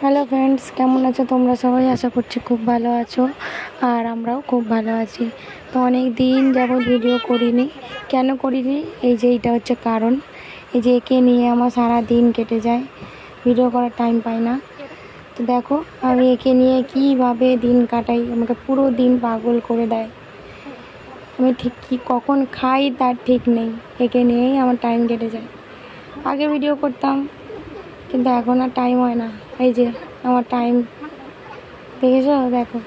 Hello friends, কেমন আছো তোমরা সবাই? আশা করছি খুব ভালো আছো আর আমরাও খুব ভালো আছি। তো অনেক দিন যাবত ভিডিও করিনি। কেন করিনি? এইটা হচ্ছে কারণ। এই যে একে নিয়ে আমার সারা দিন কেটে যায়, ভিডিও করার টাইম পাই না। তো দেখো আমি একে নিয়ে কীভাবে দিন কাটাই, আমাকে পুরো দিন পাগল করে দেয়। আমি ঠিক কখন খাই তার ঠিক নেই, একে নিয়েই আমার টাইম কেটে যায়। আগে ভিডিও করতাম কিন্তু এখন আর টাইম হয় না। এই যে আমার টাইম দেখেছো, দেখো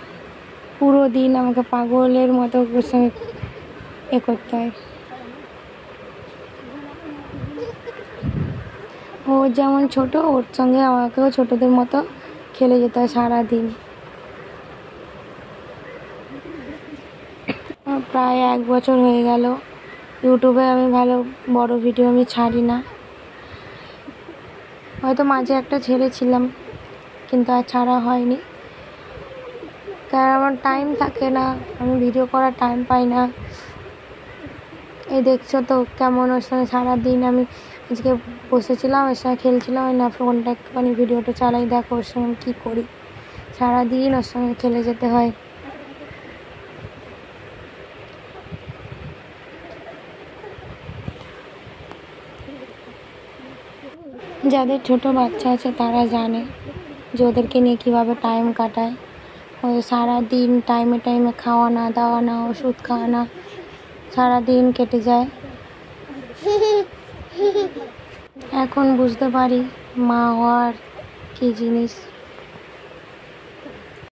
পুরো দিন আমাকে পাগলের মতো ওর সঙ্গে করতে হয়। ও যেমন ছোট, ওর সঙ্গে আমাকেও ছোটদের মতো খেলে যেতে হয় সারাদিন। প্রায় 1 বছর হয়ে গেল ইউটিউবে আমি ভালো বড় ভিডিও আমি ছাড়ি না। হয়তো মাঝে একটা ছেড়েছিলাম কিন্তু আর ছাড়া হয়নি, কারণ আমার টাইম থাকে না, আমি ভিডিও করার টাইম পাই না। এই দেখছো তো কেমন ওর সঙ্গে সারাদিন আমি আজকে বসেছিলাম, ওর সঙ্গে খেলছিলাম। ওই না ফোনটা একটুখানি ভিডিওটা চালাই, দেখো ওর সঙ্গে কী করি, সারাদিন ওর সঙ্গে খেলে যেতে হয়। যাদের ছোট বাচ্চা আছে তারা জানে যে ওদেরকে নিয়ে কীভাবে টাইম কাটায়। ওই সারাদিন টাইমে টাইমে খাওয়ানো দাওয়ানো, ওষুধ খাওয়ানো, সারাদিন কেটে যায়। এখন বুঝতে পারি মা হওয়ার কী জিনিস।